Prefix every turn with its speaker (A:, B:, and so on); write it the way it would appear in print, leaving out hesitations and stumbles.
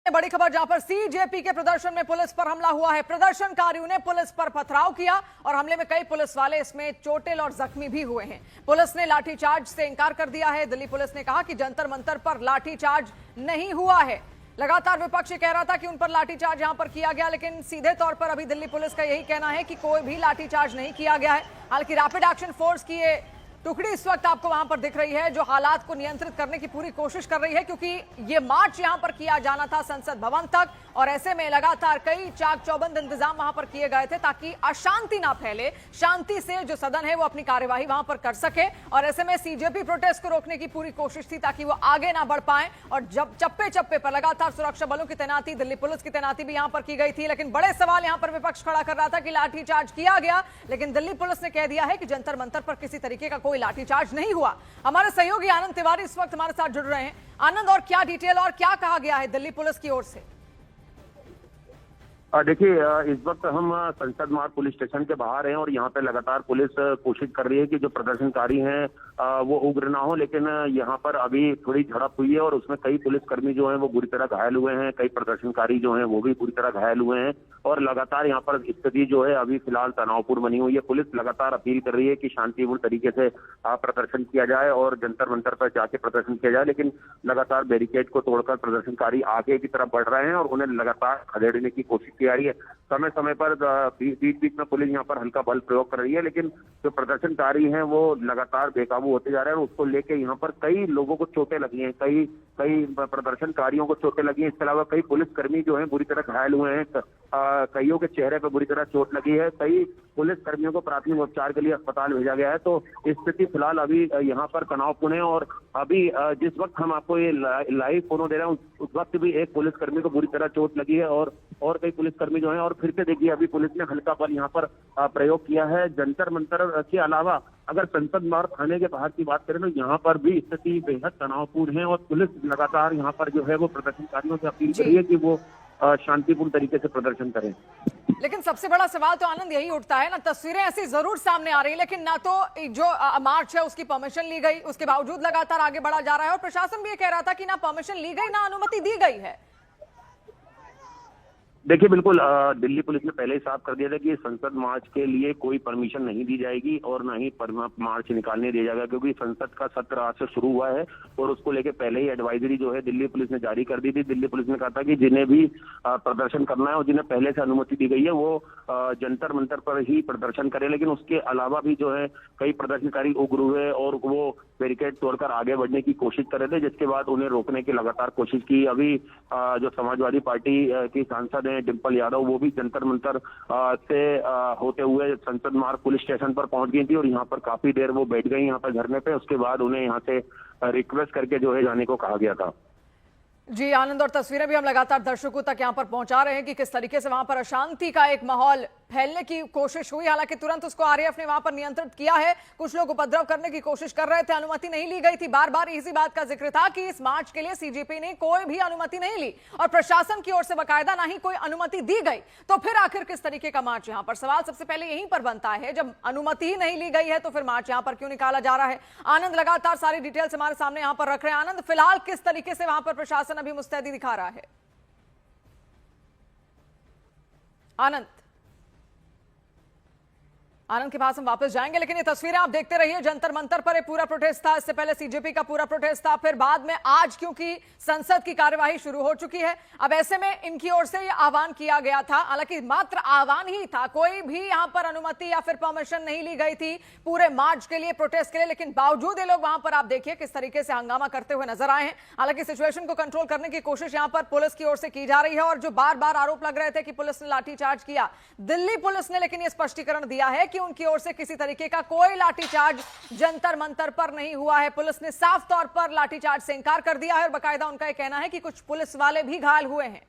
A: बड़ी खबर जहां पर सीजेपी के प्रदर्शन में पुलिस पर हमला हुआ है। प्रदर्शनकारियों ने पुलिस पर पथराव किया और हमले में कई पुलिस वाले इसमें चोटिल और जख्मी भी हुए हैं। पुलिस ने लाठीचार्ज से इनकार कर दिया है। दिल्ली पुलिस ने कहा कि जंतर मंतर पर लाठीचार्ज नहीं हुआ है। लगातार विपक्ष कह रहा था कि उन पर लाठीचार्ज यहां पर किया गया, लेकिन सीधे तौर पर अभी दिल्ली पुलिस का यही कहना है कि कोई भी लाठीचार्ज नहीं किया गया है। हालांकि रैपिड एक्शन फोर्स की ये टुकड़ी इस वक्त आपको वहां पर दिख रही है जो हालात को नियंत्रित करने की पूरी कोशिश कर रही है, क्योंकि ये मार्च यहां पर किया जाना था संसद भवन तक और ऐसे में लगातार कई चाक चौबंद इंतजाम वहां पर किए गए थे ताकि अशांति ना फैले, शांति से जो सदन है वो अपनी कार्यवाही वहां पर कर सके। और ऐसे में सीजेपी प्रोटेस्ट को रोकने की पूरी कोशिश थी ताकि वो आगे ना बढ़ पाए। और जब चप्पे चप्पे पर लगातार सुरक्षा बलों की तैनाती, दिल्ली पुलिस की तैनाती भी यहां पर की गई थी। लेकिन बड़े सवाल यहां पर विपक्ष खड़ा कर रहा था कि लाठीचार्ज किया गया, लेकिन दिल्ली पुलिस ने कह दिया है कि जंतर मंतर पर किसी तरीके का कोई लाठीचार्ज नहीं हुआ। हमारे सहयोगी आनंद तिवारी इस वक्त हमारे साथ जुड़ रहे हैं। आनंद, और क्या डिटेल और क्या कहा गया है दिल्ली पुलिस की ओर से?
B: देखिए, इस वक्त हम संसद मार्ग पुलिस स्टेशन के बाहर हैं और यहाँ पे लगातार पुलिस कोशिश कर रही है कि जो प्रदर्शनकारी हैं वो उग्र ना हो, लेकिन यहाँ पर अभी थोड़ी झड़प हुई है और उसमें कई पुलिसकर्मी जो हैं वो बुरी तरह घायल हुए हैं, कई प्रदर्शनकारी जो हैं वो भी बुरी तरह घायल हुए हैं और लगातार यहाँ पर स्थिति जो है अभी फिलहाल तनावपूर्ण बनी हुई है। पुलिस लगातार अपील कर रही है कि शांतिपूर्ण तरीके से प्रदर्शन किया जाए और जंतर मंतर पर जाके प्रदर्शन किया जाए, लेकिन लगातार बैरिकेड को तोड़कर प्रदर्शनकारी आगे की तरफ बढ़ रहे हैं और उन्हें लगातार खदेड़ने की कोशिश की जा रही है। समय समय पर बीच बीच में पुलिस यहाँ पर हल्का बल प्रयोग कर रही है, लेकिन जो प्रदर्शनकारी हैं वो लगातार बेकाबू होते जा रहे हैं और उसको लेके यहाँ पर कई लोगों को चोटें लगी हैं, कई प्रदर्शनकारियों को चोटें लगी हैं। इसके अलावा कई पुलिसकर्मी जो हैं बुरी तरह घायल हुए हैं, कईयों के चेहरे पर बुरी तरह चोट लगी है, कई पुलिसकर्मियों को प्राथमिक उपचार के लिए अस्पताल भेजा गया है। तो स्थिति फिलहाल अभी यहाँ पर तनावपूर्ण है और अभी जिस वक्त हम आपको ये लाइव फोटो दे रहे हैं उस वक्त भी एक पुलिसकर्मी को बुरी तरह चोट लगी है और कई पुलिसकर्मी जो हैं, और फिर से देखिए अभी पुलिस ने हल्का बल यहाँ पर प्रयोग किया है। जंतर मंतर के अलावा अगर संसद मार्ग थाने के बाहर की बात करें तो यहाँ पर भी स्थिति बेहद तनावपूर्ण है और पुलिस लगातार यहाँ पर जो है वो प्रदर्शनकारियों से अपील कर रही है कि वो शांतिपूर्ण तरीके से प्रदर्शन करें।
A: लेकिन सबसे बड़ा सवाल तो आनंद यही उठता है ना, तस्वीरें ऐसी जरूर सामने आ रही है लेकिन ना तो जो मार्च है उसकी परमिशन ली गई, उसके बावजूद लगातार आगे बढ़ा जा रहा है और प्रशासन भी ये कह रहा था कि ना परमिशन ली गई ना अनुमति दी गई है।
B: देखिए, बिल्कुल दिल्ली पुलिस ने पहले ही साफ कर दिया था कि संसद मार्च के लिए कोई परमिशन नहीं दी जाएगी और ना ही मार्च निकालने दिया जाएगा, क्योंकि संसद का सत्र आज से शुरू हुआ है और उसको लेके पहले ही एडवाइजरी जो है दिल्ली पुलिस ने जारी कर दी थी। दिल्ली पुलिस ने कहा था कि जिन्हें भी प्रदर्शन करना है और जिन्हें पहले से अनुमति दी गई है वो जंतर मंतर पर ही प्रदर्शन करें, लेकिन उसके अलावा भी जो है कई प्रदर्शनकारी उग्र हुए और वो बैरिकेड तोड़कर आगे बढ़ने की कोशिश कर रहे थे, जिसके बाद उन्हें रोकने की लगातार कोशिश की। अभी जो समाजवादी पार्टी की सांसद डिंपल यादव वो भी जंतर मंतर से होते हुए संसद मार्ग पुलिस स्टेशन पर पहुंच गई थी और यहाँ पर काफी देर वो बैठ गई यहाँ पर धरने पे। उसके बाद उन्हें यहाँ से रिक्वेस्ट करके जो है जाने को कहा गया था।
A: जी आनंद, और तस्वीरें भी हम लगातार दर्शकों तक यहां पर पहुंचा रहे हैं कि किस तरीके से वहां पर अशांति का एक माहौल फैलने की कोशिश हुई। हालांकि तुरंत उसको आरएएफ ने वहां पर नियंत्रित किया है। कुछ लोग उपद्रव करने की कोशिश कर रहे थे, अनुमति नहीं ली गई थी। बार बार इसी बात का जिक्र था कि इस मार्च के लिए सीजेपी ने कोई भी अनुमति नहीं ली और प्रशासन की ओर से बाकायदा ना ही कोई अनुमति दी गई। तो फिर आखिर किस तरीके का मार्च यहां पर? सवाल सबसे पहले यहीं पर बनता है, जब अनुमति ही नहीं ली गई है तो फिर मार्च यहां पर क्यों निकाला जा रहा है? आनंद लगातार सारी डिटेल्स हमारे सामने यहां पर रख रहे हैं। आनंद, फिलहाल किस तरीके से वहां पर प्रशासन अभी मुस्तैदी दिखा रहा है? आनंद के पास हम वापस जाएंगे, लेकिन ये तस्वीरें आप देखते रहिए। जंतर मंतर पर ये पूरा प्रोटेस्ट था, इससे पहले सीजेपी का पूरा प्रोटेस्ट था, फिर बाद में आज क्योंकि संसद की कार्यवाही शुरू हो चुकी है, अब ऐसे में इनकी ओर से ये आह्वान किया गया था। हालांकि मात्र आह्वान ही था, कोई भी यहां पर अनुमति या फिर परमिशन नहीं ली गई थी पूरे मार्च के लिए, प्रोटेस्ट के लिए, लेकिन बावजूद ये लोग वहां पर आप देखिए किस तरीके से हंगामा करते हुए नजर आए हैं। हालांकि सिचुएशन को कंट्रोल करने की कोशिश यहां पर पुलिस की ओर से की जा रही है और जो बार बार आरोप लग रहे थे कि पुलिस ने लाठीचार्ज किया, दिल्ली पुलिस ने लेकिन यह स्पष्टीकरण दिया है कि उनकी ओर से किसी तरीके का कोई लाठीचार्ज जंतर मंतर पर नहीं हुआ है। पुलिस ने साफ तौर पर लाठीचार्ज से इनकार कर दिया है और बाकायदा उनका यह कहना है कि कुछ पुलिस वाले भी घायल हुए हैं।